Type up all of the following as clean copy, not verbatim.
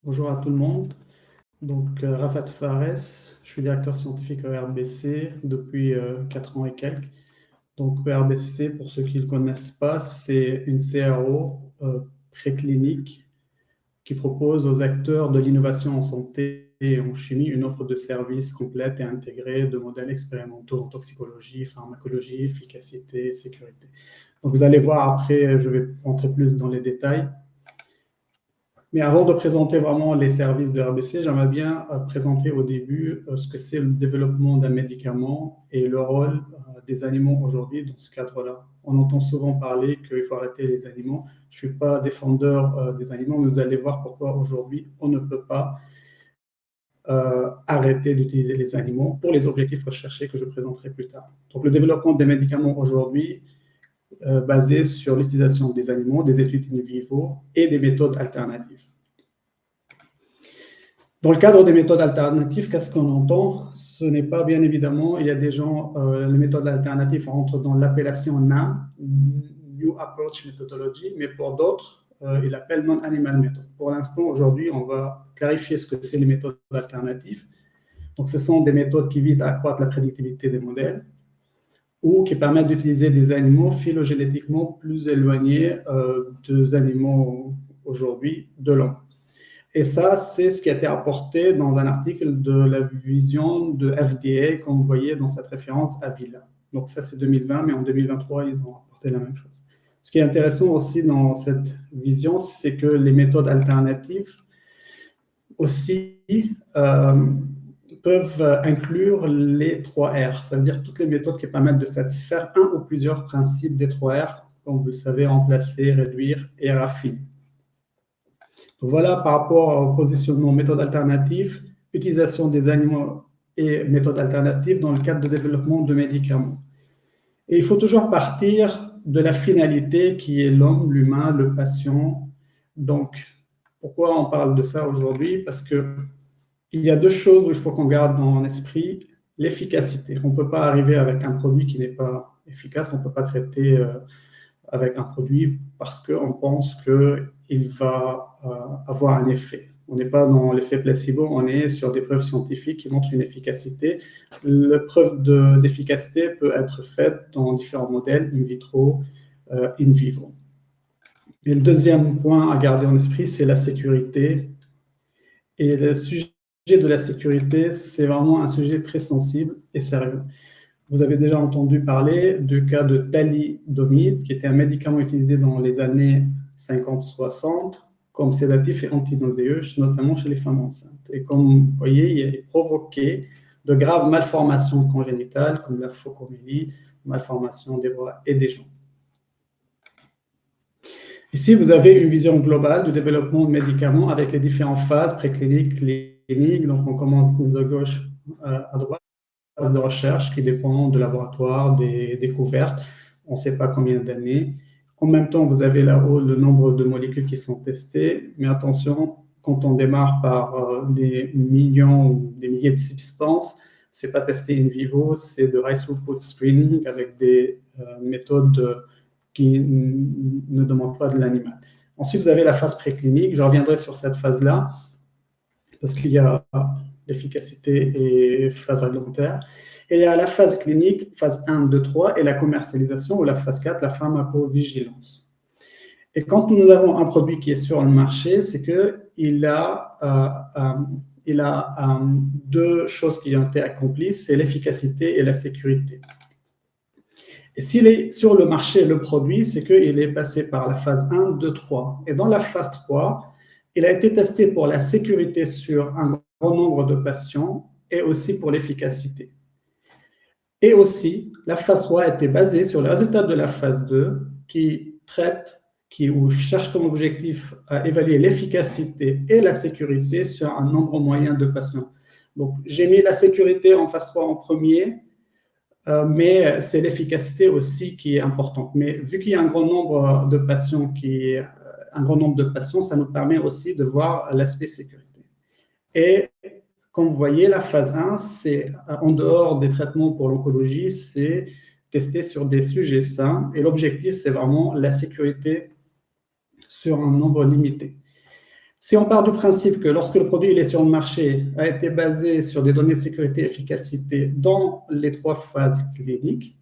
Bonjour à tout le monde. Donc, Rafat Fares, je suis directeur scientifique au RBC depuis 4 ans et quelques. Donc, RBC, pour ceux qui ne le connaissent pas, c'est une CRO préclinique qui propose aux acteurs de l'innovation en santé et en chimie une offre de services complète et intégrée de modèles expérimentaux en toxicologie, pharmacologie, efficacité, sécurité. Donc, vous allez voir après, je vais rentrer plus dans les détails. Mais avant de présenter vraiment les services de RBC, j'aimerais bien présenter au début ce que c'est le développement d'un médicament et le rôle des animaux aujourd'hui dans ce cadre-là. On entend souvent parler qu'il faut arrêter les animaux. Je ne suis pas défendeur des animaux, mais vous allez voir pourquoi aujourd'hui on ne peut pas arrêter d'utiliser les animaux pour les objectifs recherchés que je présenterai plus tard. Donc le développement des médicaments aujourd'hui basé sur l'utilisation des animaux, des études in vivo et des méthodes alternatives. Dans le cadre des méthodes alternatives, qu'est-ce qu'on entend? Ce n'est pas bien évidemment, il y a des gens, les méthodes alternatives rentrent dans l'appellation NAM, New Approach Methodology, mais pour d'autres, ils l'appellent Non-Animal Method. Pour l'instant, aujourd'hui, on va clarifier ce que c'est les méthodes alternatives. Donc, ce sont des méthodes qui visent à accroître la prédictibilité des modèles ou qui permettent d'utiliser des animaux phylogénétiquement plus éloignés des animaux aujourd'hui de l'homme. Et ça, c'est ce qui a été apporté dans un article de la vision de FDA, comme vous voyez dans cette référence à Villa. Donc ça, c'est 2020, mais en 2023, ils ont apporté la même chose. Ce qui est intéressant aussi dans cette vision, c'est que les méthodes alternatives aussi peuvent inclure les 3 R, ça veut dire toutes les méthodes qui permettent de satisfaire un ou plusieurs principes des 3 R, comme vous le savez, remplacer, réduire et raffiner. Voilà par rapport au positionnement méthode alternative, utilisation des animaux et méthodes alternatives dans le cadre de développement de médicaments. Et il faut toujours partir de la finalité qui est l'homme, l'humain, le patient. Donc, pourquoi on parle de ça aujourd'hui? Parce qu'il y a 2 choses où il faut qu'on garde en esprit. L'efficacité. On ne peut pas arriver avec un produit qui n'est pas efficace, on ne peut pas traiter avec un produit parce qu'on pense qu'il va avoir un effet. On n'est pas dans l'effet placebo, on est sur des preuves scientifiques qui montrent une efficacité. La preuve d'efficacité peut être faite dans différents modèles, in vitro, in vivo. Et le deuxième point à garder en esprit, c'est la sécurité. Et le sujet de la sécurité, c'est vraiment un sujet très sensible et sérieux. Vous avez déjà entendu parler du cas de thalidomide, qui était un médicament utilisé dans les années 50-60 comme sédatif et antinauséeux, notamment chez les femmes enceintes. Et comme vous voyez, il a provoqué de graves malformations congénitales, comme la phocomélie, malformations des bras et des jambes. Ici, vous avez une vision globale du développement de médicaments avec les différentes phases précliniques, cliniques. Donc, on commence de gauche à droite. De recherche qui dépend de laboratoire, des découvertes. On ne sait pas combien d'années. En même temps, vous avez là-haut le nombre de molécules qui sont testées. Mais attention, quand on démarre par des millions ou des milliers de substances, ce n'est pas testé in vivo, c'est de high throughput screening avec des méthodes qui ne demandent pas de l'animal. Ensuite, vous avez la phase préclinique. Je reviendrai sur cette phase-là parce qu'il y a l'efficacité et phase réglementaire. Et il y a la phase clinique, phase 1, 2, 3, et la commercialisation, ou la phase 4, la pharmacovigilance. Et quand nous avons un produit qui est sur le marché, c'est qu'il a, 2 choses qui ont été accomplies, c'est l'efficacité et la sécurité. Et s'il est sur le marché, le produit, c'est qu'il est passé par la phase 1, 2, 3. Et dans la phase 3, il a été testé pour la sécurité sur un grand nombre de patients et aussi pour l'efficacité. Et aussi, la phase 3 a été basée sur les résultats de la phase 2 qui traite, ou cherche comme objectif à évaluer l'efficacité et la sécurité sur un nombre moyen de patients. Donc, j'ai mis la sécurité en phase 3 en premier, mais c'est l'efficacité aussi qui est importante. Mais vu qu'il y a un grand nombre de patients ça nous permet aussi de voir l'aspect sécurité. Et comme vous voyez, la phase 1, c'est en dehors des traitements pour l'oncologie, c'est testé sur des sujets sains. Et l'objectif, c'est vraiment la sécurité sur un nombre limité. Si on part du principe que lorsque le produit il est sur le marché, a été basé sur des données de sécurité et efficacité dans les 3 phases cliniques,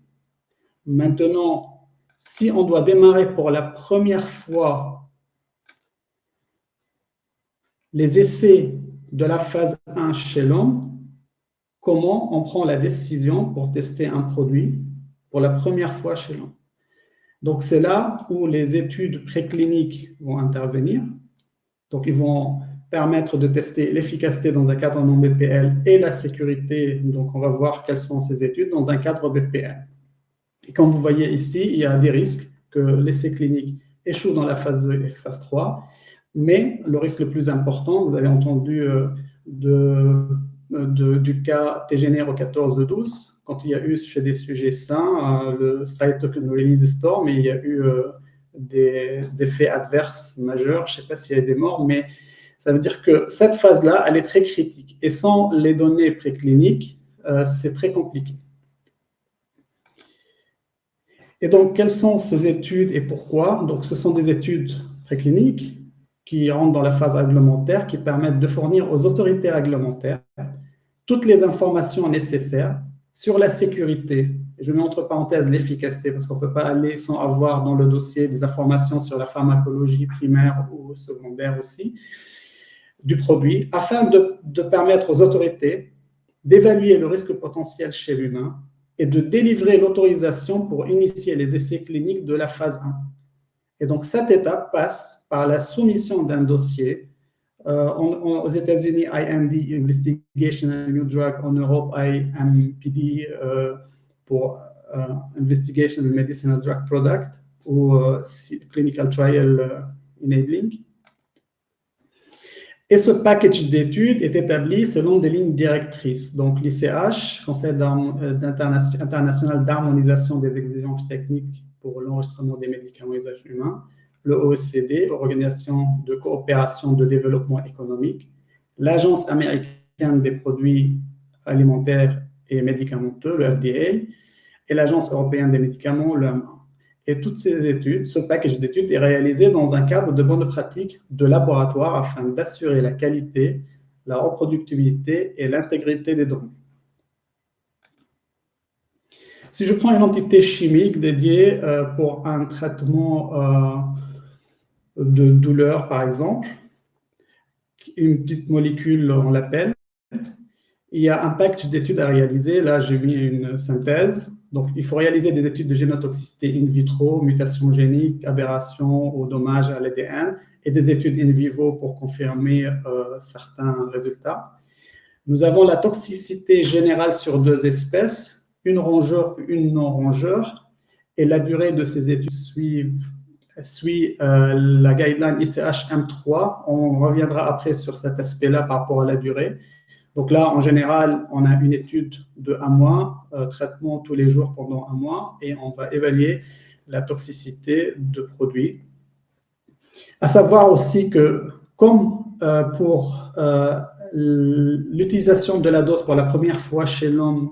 maintenant, si on doit démarrer pour la première fois les essais de la phase 1 chez l'homme, comment on prend la décision pour tester un produit pour la première fois chez l'homme? Donc, c'est là où les études précliniques vont intervenir. Donc, ils vont permettre de tester l'efficacité dans un cadre non BPL et la sécurité. Donc, on va voir quelles sont ces études dans un cadre BPL. Et comme vous voyez ici, il y a des risques que l'essai clinique échoue dans la phase 2 et phase 3. Mais le risque le plus important, vous avez entendu du cas TGNR 14-12, quand il y a eu chez des sujets sains le cytokine release storm, mais il y a eu des effets adverses majeurs. Je ne sais pas s'il y a des morts, mais ça veut dire que cette phase-là, elle est très critique. Et sans les données précliniques, c'est très compliqué. Et donc, quelles sont ces études et pourquoi? Donc, ce sont des études précliniques qui rentrent dans la phase réglementaire, qui permettent de fournir aux autorités réglementaires toutes les informations nécessaires sur la sécurité. Je mets entre parenthèses l'efficacité, parce qu'on ne peut pas aller sans avoir dans le dossier des informations sur la pharmacologie primaire ou secondaire aussi, du produit, afin de permettre aux autorités d'évaluer le risque potentiel chez l'humain et de délivrer l'autorisation pour initier les essais cliniques de la phase 1. Et donc, cette étape passe par la soumission d'un dossier aux États-Unis, IND, Investigation and New Drug, en Europe, IMPD, pour Investigation and Medicinal Drug Product, ou Clinical Trial Enabling. Et ce package d'études est établi selon des lignes directrices. Donc, l'ICH, Conseil international d'harmonisation des exigences techniques pour l'enregistrement des médicaments à usage humain, le OECD, Organisation de coopération de développement économique, l'Agence américaine des produits alimentaires et médicamenteux, le FDA, et l'Agence européenne des médicaments, l'EMA. Et toutes ces études, ce package d'études est réalisé dans un cadre de bonne pratique de laboratoire afin d'assurer la qualité, la reproductibilité et l'intégrité des données. Si je prends une entité chimique dédiée pour un traitement de douleur, par exemple, une petite molécule, on l'appelle, il y a un package d'études à réaliser. Là, j'ai mis une synthèse. Donc, il faut réaliser des études de génotoxicité in vitro, mutation génique, aberration ou dommage à l'ADN, et des études in vivo pour confirmer certains résultats. Nous avons la toxicité générale sur 2 espèces, une rongeur, une non-rongeur, et la durée de ces études suit la guideline ICH M3. On reviendra après sur cet aspect-là par rapport à la durée. Donc là, en général, on a une étude de 1 mois, traitement tous les jours pendant 1 mois, et on va évaluer la toxicité de produits. À savoir aussi que, comme pour l'utilisation de la dose pour la première fois chez l'homme,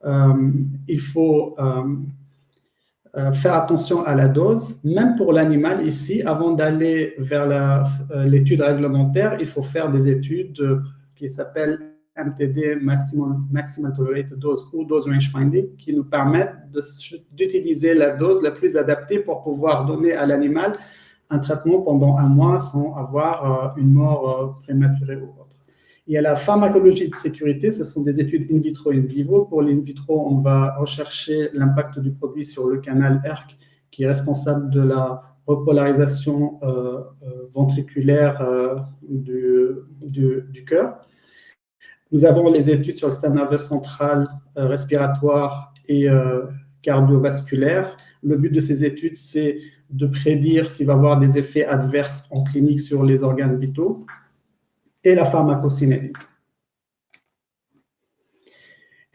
il faut faire attention à la dose. Même pour l'animal, ici, avant d'aller vers l'étude réglementaire, il faut faire des études qui s'appellent MTD, Maximal Tolerated Dose, ou Dose Range Finding, qui nous permettent d'utiliser la dose la plus adaptée pour pouvoir donner à l'animal un traitement pendant 1 mois sans avoir une mort prématurée ou autre. Il y a la pharmacologie de sécurité, ce sont des études in vitro et in vivo. Pour l'in vitro, on va rechercher l'impact du produit sur le canal ERK, qui est responsable de la repolarisation ventriculaire du cœur. Nous avons les études sur le système nerveux central, respiratoire et cardiovasculaire. Le but de ces études, c'est de prédire s'il va y avoir des effets adverses en clinique sur les organes vitaux, et la pharmacocinétique.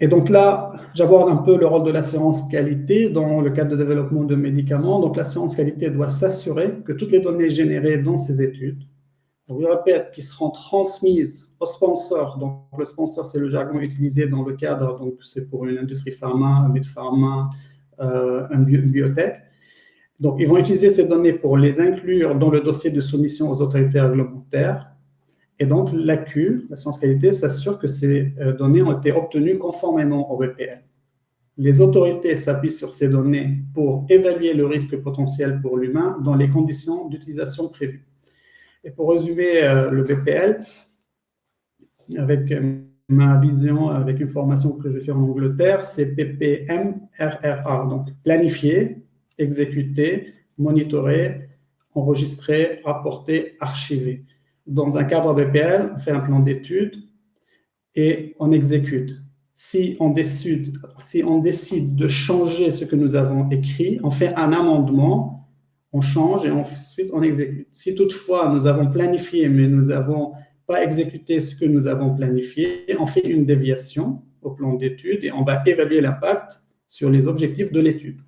Et donc là, j'aborde un peu le rôle de l'assurance qualité dans le cadre de développement de médicaments. Donc l'assurance qualité doit s'assurer que toutes les données générées dans ces études, donc je répète, qui seront transmises au sponsor. Donc le sponsor, c'est le jargon utilisé dans le cadre, donc c'est pour une industrie pharma, un mid-pharma, une biotech. Donc, ils vont utiliser ces données pour les inclure dans le dossier de soumission aux autorités réglementaires. Et donc, l'AQ, l'assurance qualité, s'assure que ces données ont été obtenues conformément au BPL. Les autorités s'appuient sur ces données pour évaluer le risque potentiel pour l'humain dans les conditions d'utilisation prévues. Et pour résumer le BPL, avec ma vision, avec une formation que j'ai faite en Angleterre, c'est PPMRRA, donc planifier, exécuter, monitorer, enregistrer, rapporter, archiver. Dans un cadre BPL, on fait un plan d'études et on exécute. Si on décide de changer ce que nous avons écrit, on fait un amendement, on change et ensuite on exécute. Si toutefois nous avons planifié, mais nous n'avons pas exécuté ce que nous avons planifié, on fait une déviation au plan d'étude et on va évaluer l'impact sur les objectifs de l'étude.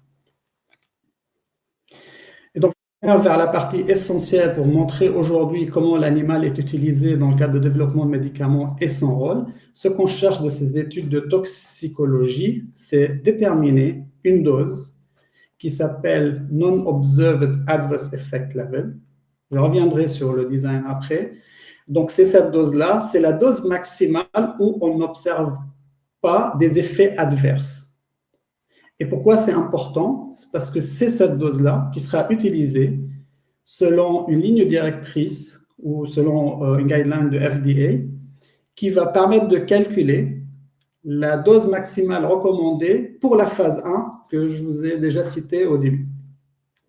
Et donc, vers la partie essentielle pour montrer aujourd'hui comment l'animal est utilisé dans le cadre de développement de médicaments et son rôle. Ce qu'on cherche de ces études de toxicologie, c'est déterminer une dose qui s'appelle Non-Observed Adverse Effect Level. Je reviendrai sur le design après. Donc, c'est cette dose-là, c'est la dose maximale où on n'observe pas des effets adverses. Et pourquoi c'est important? C'est parce que c'est cette dose-là qui sera utilisée selon une ligne directrice ou selon une guideline de FDA qui va permettre de calculer la dose maximale recommandée pour la phase 1 que je vous ai déjà citée au début.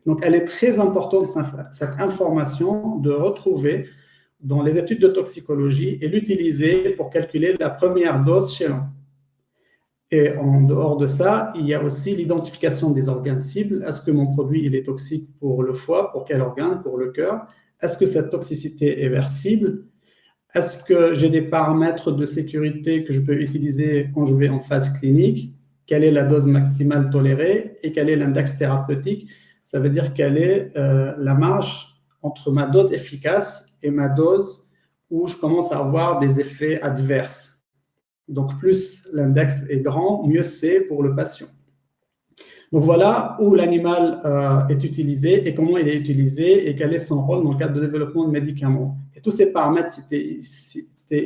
Donc, elle est très importante, cette information, de retrouver dans les études de toxicologie et l'utiliser pour calculer la première dose chez l'homme. Et en dehors de ça, il y a aussi l'identification des organes cibles. Est-ce que mon produit il est toxique pour le foie? Pour quel organe? Pour le cœur? Est-ce que cette toxicité est versible? Est-ce que j'ai des paramètres de sécurité que je peux utiliser quand je vais en phase clinique? Quelle est la dose maximale tolérée? Et quel est l'index thérapeutique? Ça veut dire quelle est la marge entre ma dose efficace et ma dose où je commence à avoir des effets adverses. Donc, plus l'index est grand, mieux c'est pour le patient. Donc, voilà où l'animal est utilisé et comment il est utilisé et quel est son rôle dans le cadre de développement de médicaments. Et tous ces paramètres cités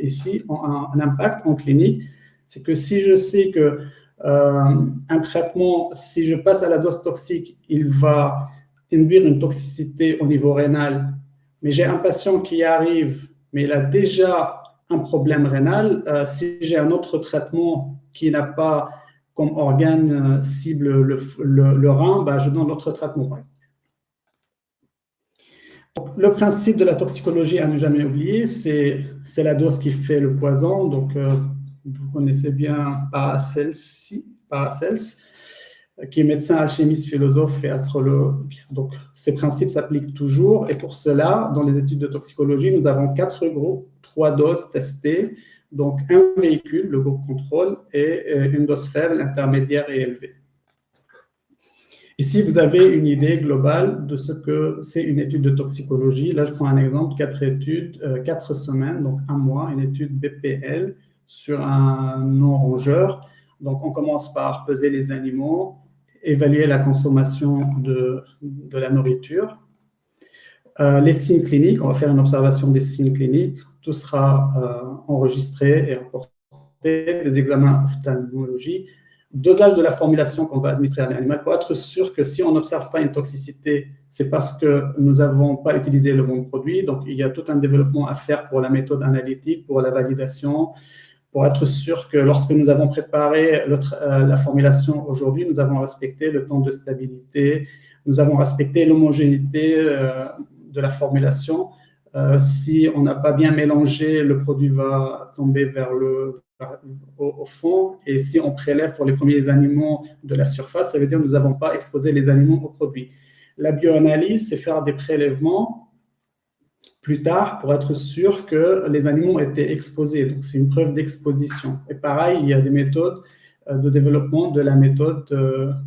ici ont un impact en clinique. C'est que si je sais que un traitement, si je passe à la dose toxique, il va induire une toxicité au niveau rénal, mais j'ai un patient qui arrive, mais il a déjà un problème rénal, si j'ai un autre traitement qui n'a pas comme organe cible le rein, je donne l'autre traitement. Donc, le principe de la toxicologie à ne jamais oublier, c'est la dose qui fait le poison. Donc, vous connaissez bien Paracels, qui est médecin, alchimiste, philosophe et astrologue. Donc, ces principes s'appliquent toujours. Et pour cela, dans les études de toxicologie, nous avons 4 groupes, 3 doses testées. Donc, un véhicule, le groupe contrôle, et une dose faible, intermédiaire et élevée. Ici, vous avez une idée globale de ce que c'est une étude de toxicologie. Là, je prends un exemple, 4 études, 4 semaines, donc 1 mois, une étude BPL sur un non-rongeur. Donc, on commence par peser les animaux, évaluer la consommation de la nourriture. Les signes cliniques, on va faire une observation des signes cliniques. Tout sera enregistré et rapporté, des examens ophtalmologiques, dosage de la formulation qu'on va administrer à l'animal pour être sûr que si on n'observe pas une toxicité, c'est parce que nous n'avons pas utilisé le bon produit. Donc, il y a tout un développement à faire pour la méthode analytique, pour la validation, pour être sûr que lorsque nous avons préparé la formulation aujourd'hui, nous avons respecté le temps de stabilité, nous avons respecté l'homogénéité de la formulation. Si on n'a pas bien mélangé, le produit va tomber au fond. Et si on prélève pour les premiers animaux de la surface, ça veut dire que nous n'avons pas exposé les animaux au produit. La bioanalyse, c'est faire des prélèvements plus tard pour être sûr que les animaux ont été exposés. Donc, c'est une preuve d'exposition. Et pareil, il y a des méthodes de développement de la méthode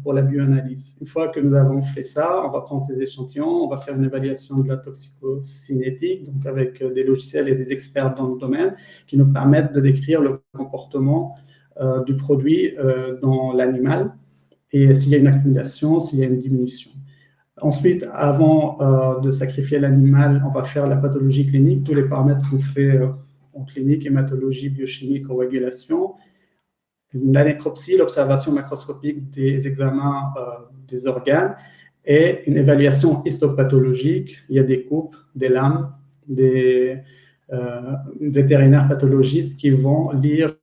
pour la bioanalyse. Une fois que nous avons fait ça, on va prendre ces échantillons, on va faire une évaluation de la toxicocinétique, donc avec des logiciels et des experts dans le domaine qui nous permettent de décrire le comportement du produit dans l'animal et s'il y a une accumulation, s'il y a une diminution. Ensuite, avant de sacrifier l'animal, on va faire la pathologie clinique, tous les paramètres qu'on fait en clinique, hématologie, biochimie, coagulation. La nécropsie, l'observation macroscopique des examens des organes et une évaluation histopathologique. Il y a des coupes, des lames, des vétérinaires pathologistes qui vont lire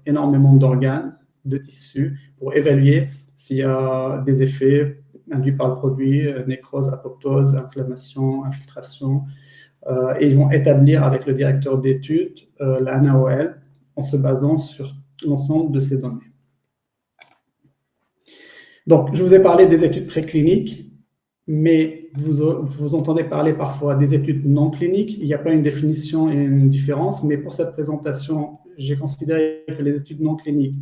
énormément d'organes, de tissus pour évaluer s'il y a des effets induits par le produit, nécrose, apoptose, inflammation, infiltration. Et ils vont établir avec le directeur d'études la NaOL en se basant sur l'ensemble de ces données. Donc, je vous ai parlé des études précliniques, mais vous entendez parler parfois des études non cliniques. Il n'y a pas une définition et une différence, mais pour cette présentation, j'ai considéré que les études non cliniques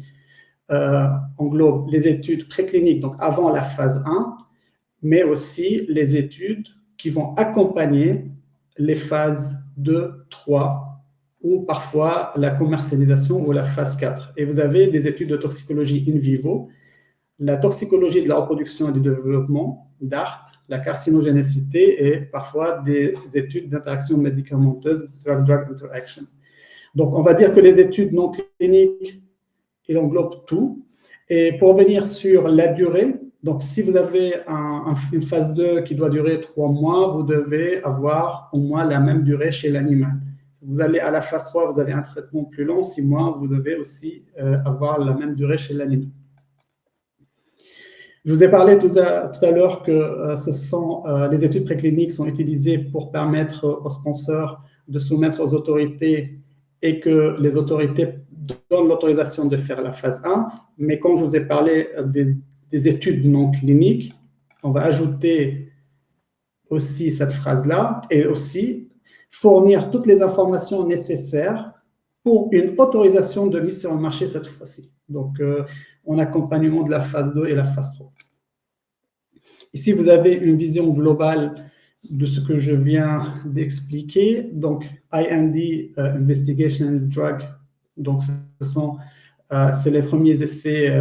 englobent les études précliniques, donc avant la phase 1, mais aussi les études qui vont accompagner les phases 2, 3, ou parfois la commercialisation ou la phase 4. Et vous avez des études de toxicologie in vivo, la toxicologie de la reproduction et du développement, DART, la carcinogénicité et parfois des études d'interaction médicamenteuse, drug-drug interaction. Donc, on va dire que les études non cliniques, ils englobent tout. Et pour revenir sur la durée, donc si vous avez une phase 2 qui doit durer 3 mois, vous devez avoir au moins la même durée chez l'animal. Si vous allez à la phase 3, vous avez un traitement plus long, 6 mois, vous devez aussi avoir la même durée chez l'animal. Je vous ai parlé tout à l'heure que les études précliniques sont utilisées pour permettre aux sponsors de soumettre aux autorités et que les autorités donnent l'autorisation de faire la phase 1. Mais comme je vous ai parlé des études non cliniques, on va ajouter aussi cette phrase-là et aussi fournir toutes les informations nécessaires pour une autorisation de mise sur le marché cette fois-ci. Donc, en accompagnement de la phase 2 et la phase 3. Ici, vous avez une vision globale de ce que je viens d'expliquer. Donc, IND, Investigation Drug, donc c'est les premiers essais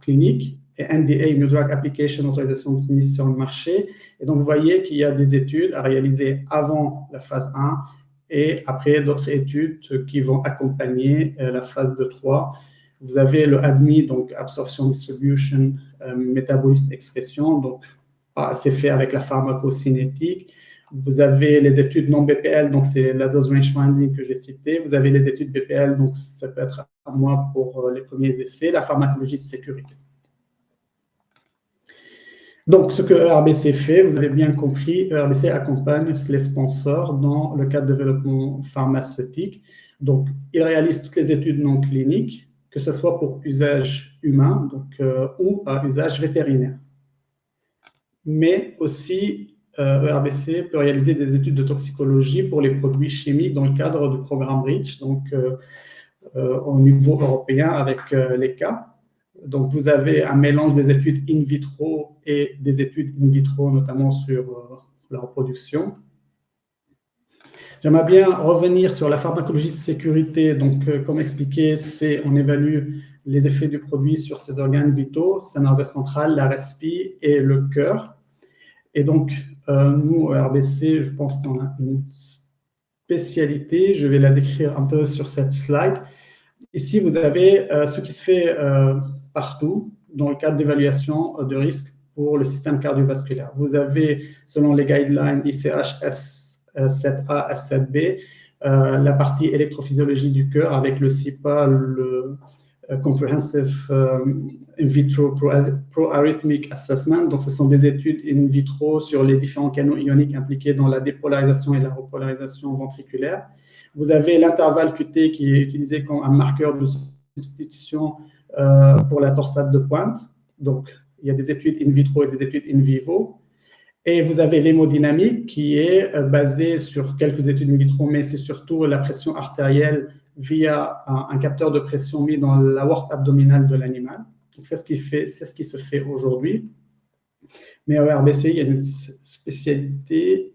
cliniques, et NDA, New Drug Application, autorisation de mise sur le marché. Et donc, vous voyez qu'il y a des études à réaliser avant la phase 1 et après d'autres études qui vont accompagner la phase 2-3. Vous avez le ADME, donc Absorption, Distribution, Métabolisme, Excrétion, donc c'est fait avec la pharmacocinétique. Vous avez les études non BPL, donc c'est la dose range finding que j'ai cité. Vous avez les études BPL, donc ça peut être à moi pour les premiers essais, la pharmacologie de sécurité. Donc, ce que ERBC fait, vous avez bien compris, ERBC accompagne les sponsors dans le cadre de développement pharmaceutique. Donc, il réalise toutes les études non cliniques, que ce soit pour usage humain ou à usage vétérinaire. Mais aussi, ERBC peut réaliser des études de toxicologie pour les produits chimiques dans le cadre du programme REACH, donc au niveau européen avec l'ECA. Donc, vous avez un mélange des études in vitro et des études in vitro, notamment sur la reproduction. J'aimerais bien revenir sur la pharmacologie de sécurité. Donc, comme expliqué, on évalue les effets du produit sur ses organes vitaux, sa nerveux central, la respi et le cœur. Et donc, nous, au RBC, je pense qu'on a une spécialité. Je vais la décrire un peu sur cette slide. Ici, vous avez ce qui se fait partout dans le cadre d'évaluation de risque pour le système cardiovasculaire. Vous avez, selon les guidelines ICH S7A, S7B, la partie électrophysiologie du cœur avec le CIPA, le Comprehensive In Vitro Pro-Arrhythmic Assessment. Donc, ce sont des études in vitro sur les différents canaux ioniques impliqués dans la dépolarisation et la repolarisation ventriculaire. Vous avez l'intervalle QT qui est utilisé comme un marqueur de substitution pour la torsade de pointe. Donc, il y a des études in vitro et des études in vivo. Et vous avez l'hémodynamique qui est basée sur quelques études in vitro, mais c'est surtout la pression artérielle via un capteur de pression mis dans l'aorte abdominale de l'animal. C'est ce qui se fait aujourd'hui. Mais au RBC, il y a une spécialité.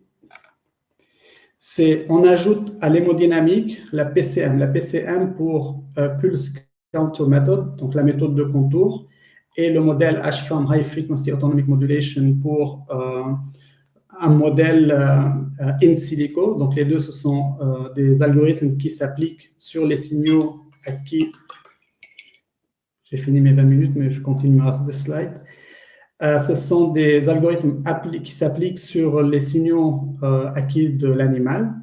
On ajoute à l'hémodynamique la PCM. La PCM pour Pulse Counter Method, donc la méthode de contour. et le modèle HFAM, High Frequency Autonomic Modulation, pour un modèle in silico. Donc, les deux, ce sont des algorithmes qui s'appliquent sur les signaux acquis. J'ai fini mes 20 minutes, mais je continue le reste des slides. Ce sont des algorithmes qui s'appliquent sur les signaux acquis de l'animal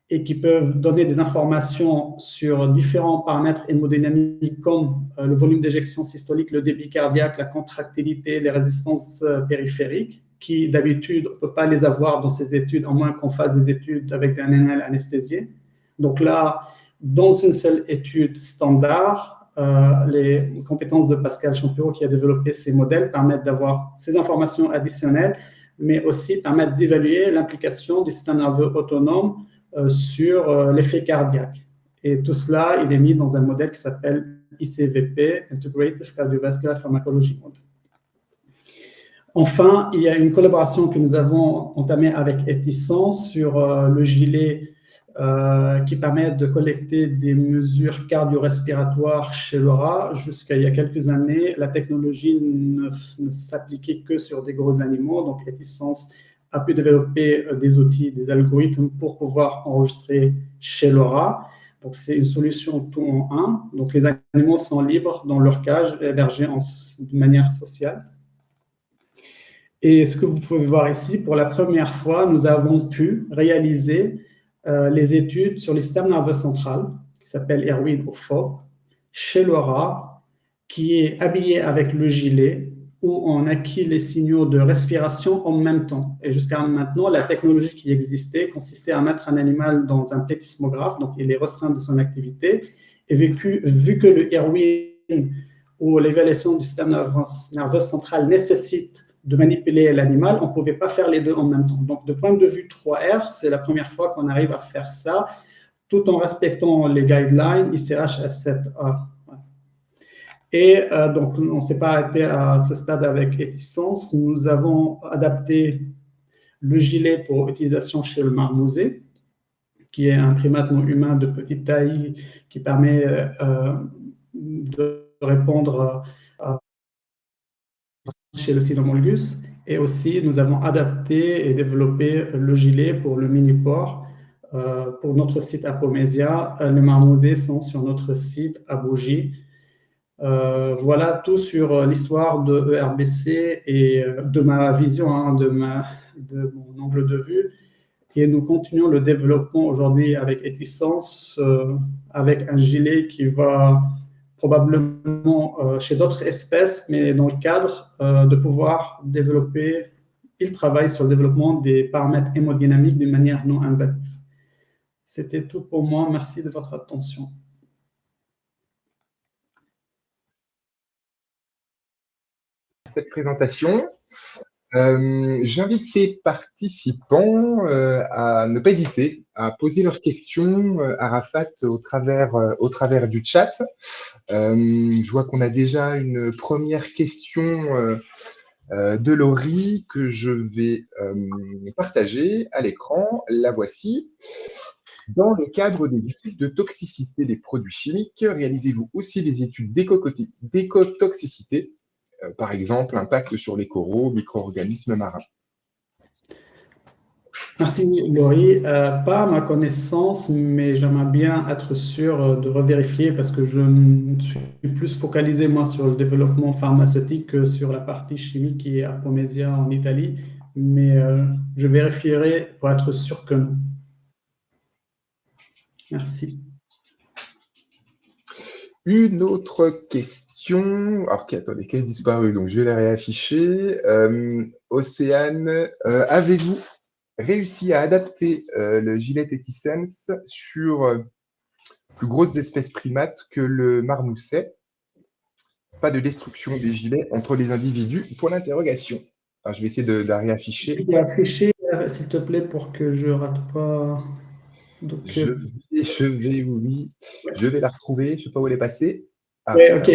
et qui peuvent donner des informations sur différents paramètres hémodynamiques comme le volume d'éjection systolique, le débit cardiaque, la contractilité, les résistances périphériques, qui d'habitude, on ne peut pas les avoir dans ces études, à moins qu'on fasse des études avec un animal anesthésié. Donc là, dans une seule étude standard, les compétences de Pascal Champion, qui a développé ces modèles, permettent d'avoir ces informations additionnelles, mais aussi permettent d'évaluer l'implication du système nerveux autonome sur l'effet cardiaque. Et tout cela, il est mis dans un modèle qui s'appelle ICVP, Integrative Cardiovascular Pharmacology Model. Enfin, il y a une collaboration que nous avons entamée avec Ethicence sur le gilet qui permet de collecter des mesures cardio-respiratoires chez le rat. Jusqu'à il y a quelques années, la technologie ne s'appliquait que sur des gros animaux. Donc, Ethicence a pu développer des outils, des algorithmes pour pouvoir enregistrer chez le rat. Donc, c'est une solution tout en un. Donc, les animaux sont libres dans leur cage, hébergés de manière sociale. Et ce que vous pouvez voir ici, pour la première fois, nous avons pu réaliser les études sur le système nerveux central, qui s'appelle Erwin ou FOB, chez le rat, qui est habillé avec le gilet, où on acquit les signaux de respiration en même temps. Et jusqu'à maintenant, la technologie qui existait consistait à mettre un animal dans un plethysmographe, donc il est restreint de son activité, et vu que le Erwin ou l'évaluation du système nerveux central nécessite de manipuler l'animal, on ne pouvait pas faire les deux en même temps. Donc, de point de vue 3R, c'est la première fois qu'on arrive à faire ça, tout en respectant les guidelines ICH S7A. Et donc, on ne s'est pas arrêté à ce stade avec Ethicence. Nous avons adapté le gilet pour utilisation chez le marmoset, qui est un primate non humain de petite taille qui permet de répondre chez le Cynomolgus. Et aussi, nous avons adapté et développé le gilet pour le mini-porc pour notre site Apomesia. Les marmosets sont sur notre site à Bougie. Voilà tout sur l'histoire de ERBC et de ma vision, hein, de mon angle de vue. Et nous continuons le développement aujourd'hui avec Ethicence, avec un gilet qui va probablement chez d'autres espèces, mais dans le cadre de pouvoir développer, il travaille sur le développement des paramètres hémodynamiques d'une manière non invasive. C'était tout pour moi. Merci de votre attention. Cette présentation. J'invite les participants à ne pas hésiter à poser leurs questions à Rafat au travers du chat. Je vois qu'on a déjà une première question de Laurie que je vais partager à l'écran. La voici. Dans le cadre des études de toxicité des produits chimiques, réalisez-vous aussi des études d'écotoxicité, par exemple, impact sur les coraux, micro-organismes marins? Merci Laurie. Pas à ma connaissance, mais j'aimerais bien être sûr de revérifier parce que je suis plus focalisé moi sur le développement pharmaceutique que sur la partie chimique qui est à Apomesia en Italie, mais je vérifierai pour être sûr que non. Merci. Une autre question, alors attendez, qu'elle a disparu, donc je vais la réafficher. Océane, avez-vous réussi à adapter le gilet Ethicence sur plus grosses espèces primates que le marmoset? Pas de destruction des gilets entre les individus, pour l'interrogation. Je vais essayer de la réafficher. Je vais afficher, s'il te plaît, pour que je ne rate pas. Donc, je vais la retrouver, je ne sais pas où elle est passée. Oui, ok.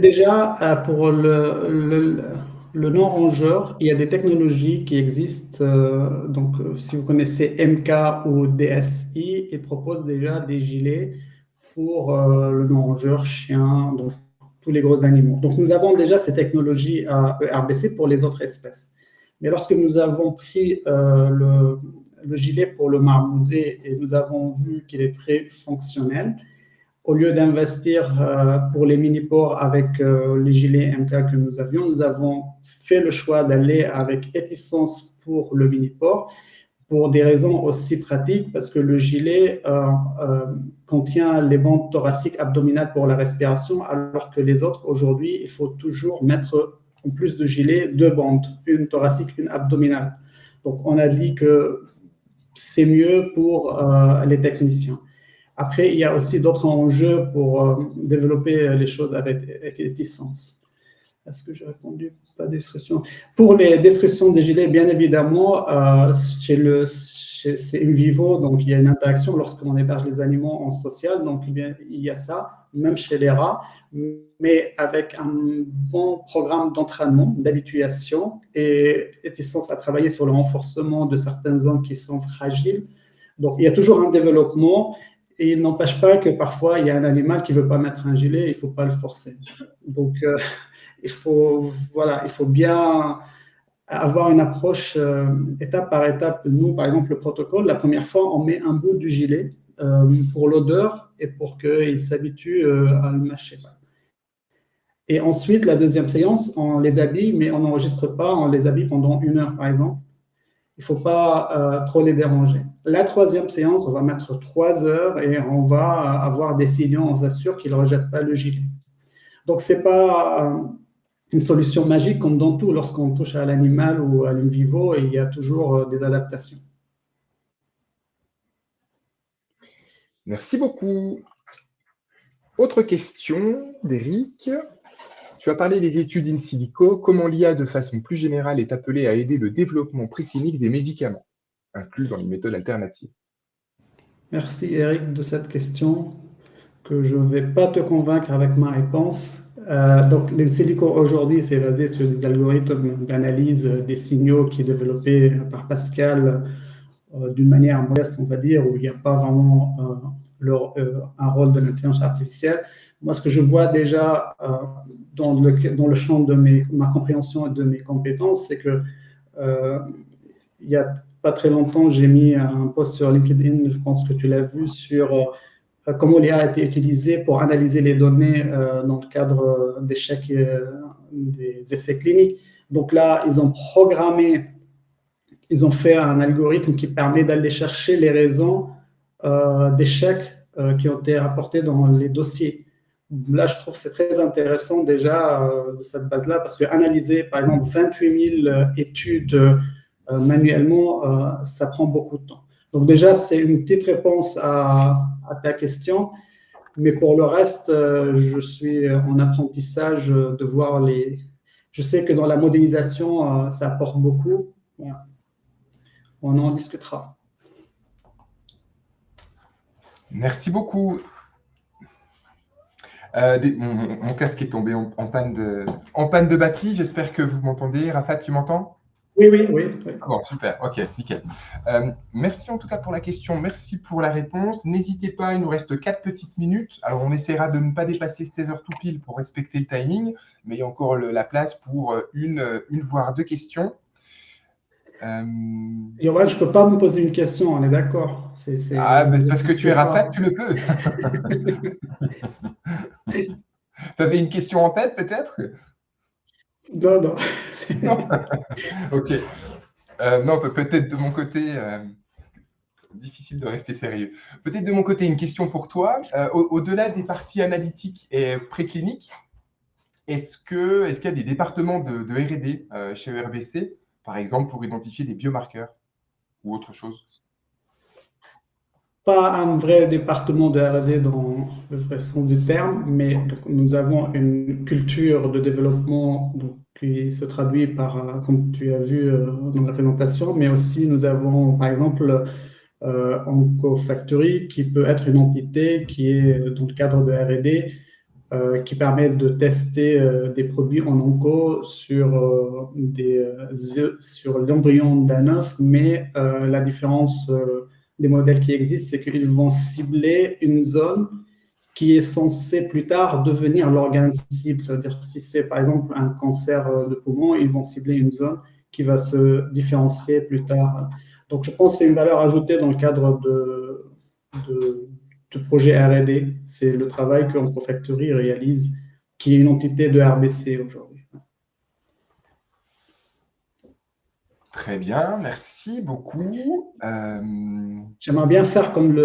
Déjà, pour le non-rongeur, il y a des technologies qui existent. Donc, si vous connaissez MK ou DSI, ils proposent déjà des gilets pour le non-rongeur, chien, donc tous les gros animaux. Donc, nous avons déjà ces technologies à ERBC pour les autres espèces. Mais lorsque nous avons pris le gilet pour le marmousé et nous avons vu qu'il est très fonctionnel, au lieu d'investir pour les mini-porcs avec les gilets MK que nous avons fait le choix d'aller avec Etissense pour le mini-porc pour des raisons aussi pratiques, parce que le gilet contient les bandes thoraciques abdominales pour la respiration, alors que les autres, aujourd'hui, il faut toujours mettre, en plus de gilet, 2 bandes, une thoracique, une abdominale. Donc, on a dit que c'est mieux pour les techniciens. Après, il y a aussi d'autres enjeux pour développer les choses avec Etissense. Est-ce que j'ai répondu? Pas destruction. Pour les destructions des gilets, bien évidemment, c'est in vivo, donc il y a une interaction lorsqu'on héberge les animaux en social, donc bien, il y a ça, même chez les rats, mais avec un bon programme d'entraînement, d'habituation, et Etissense a travaillé sur le renforcement de certaines zones qui sont fragiles. Donc, il y a toujours un développement. Et il n'empêche pas que parfois, il y a un animal qui ne veut pas mettre un gilet, il ne faut pas le forcer. Donc, il faut bien avoir une approche étape par étape. Nous, par exemple, le protocole, la première fois, on met un bout du gilet pour l'odeur et pour qu'il s'habitue à le mâcher. Et ensuite, la deuxième séance, on les habille, mais on n'enregistre pas, on les habille pendant 1 heure, par exemple. Il ne faut pas trop les déranger. La troisième séance, on va mettre 3 heures et on va avoir des signaux, on s'assure qu'ils ne rejettent pas le gilet. Donc, ce n'est pas une solution magique comme dans tout. Lorsqu'on touche à l'animal ou à l'in vivo, il y a toujours des adaptations. Merci beaucoup. Autre question d'Éric. Tu as parlé des études in silico. Comment l'IA, de façon plus générale, est appelée à aider le développement préclinique des médicaments, inclus dans les méthodes alternatives? Merci Eric de cette question que je ne vais pas te convaincre avec ma réponse. Donc, l'in silico aujourd'hui, c'est basé sur des algorithmes d'analyse des signaux qui sont développés par Pascal d'une manière modeste, on va dire, où il n'y a pas vraiment un rôle de l'intelligence artificielle. Moi, ce que je vois déjà dans le champ de ma compréhension et de mes compétences, c'est que il n'y a pas très longtemps, j'ai mis un post sur LinkedIn, je pense que tu l'as vu, sur comment l'IA a été utilisée pour analyser les données dans le cadre d'échecs des essais cliniques. Donc là, ils ont fait un algorithme qui permet d'aller chercher les raisons d'échecs qui ont été rapportés dans les dossiers. Là, je trouve que c'est très intéressant déjà de cette base-là, parce qu'analyser, par exemple, 28 000 études manuellement, ça prend beaucoup de temps. Donc déjà, c'est une petite réponse à ta question, mais pour le reste, je suis en apprentissage de voir les... Je sais que dans la modélisation, ça apporte beaucoup. Voilà. On en discutera. Merci beaucoup. Mon casque est tombé en panne de batterie. J'espère que vous m'entendez. Rafat, tu m'entends? Oui. Ah bon, super. Ok, nickel. Merci en tout cas pour la question. Merci pour la réponse. N'hésitez pas, il nous reste 4 petites minutes. Alors, on essaiera de ne pas dépasser 16 heures tout pile pour respecter le timing, mais il y a encore la place pour une voire 2 questions. Yoann, je ne peux pas me poser une question, on est d'accord. Parce que tu es Rafat, tu le peux. Tu avais une question en tête, peut-être? Non. Non. Ok. Non, peut-être de mon côté, difficile de rester sérieux. Peut-être de mon côté, une question pour toi. Au-delà des parties analytiques et précliniques, est-ce qu'il y a des départements de R&D chez ERBC, par exemple, pour identifier des biomarqueurs ou autre chose? Pas un vrai département de R&D dans le vrai sens du terme, mais donc, nous avons une culture de développement qui se traduit par, comme tu as vu dans la présentation, mais aussi nous avons par exemple OncoFactory qui peut être une entité qui est dans le cadre de R&D qui permet de tester des produits en onco sur l'embryon d'un œuf, mais la différence des modèles qui existent, c'est qu'ils vont cibler une zone qui est censé plus tard devenir l'organe cible. C'est-à-dire si c'est par exemple un cancer de poumon, ils vont cibler une zone qui va se différencier plus tard. Donc je pense que c'est une valeur ajoutée dans le cadre de projet R&D. C'est le travail qu'OncoFactory réalise, qui est une entité de RBC aujourd'hui. Très bien, merci beaucoup. J'aimerais bien faire comme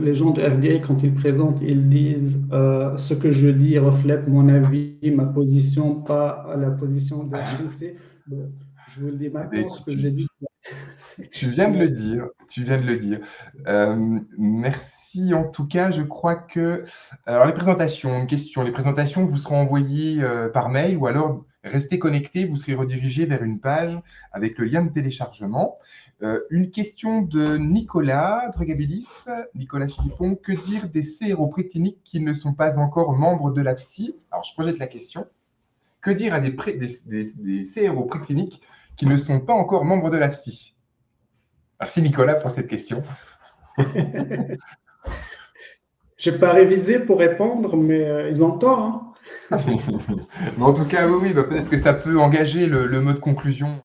les gens de FDA quand ils présentent, ils disent ce que je dis reflète mon avis, ma position, pas la position de RBC. Bon, je vous le dis maintenant, ce que j'ai dit, tu viens de le dire, tu viens de le dire. Merci en tout cas, je crois que… Alors les présentations, une question, les présentations vous seront envoyées par mail ou alors restez connectés, vous serez redirigé vers une page avec le lien de téléchargement. Une question de Nicolas Dragabilis, Nicolas Philippon, que dire des CRO-précliniques qui ne sont pas encore membres de l'AFSI? Alors je projette la question. Que dire à des CRO-précliniques qui ne sont pas encore membres de l'AFSI? Merci Nicolas pour cette question. Je n'ai pas révisé pour répondre, mais ils ont tort. Hein. Mais en tout cas, oui, peut-être que ça peut engager le mot de conclusion.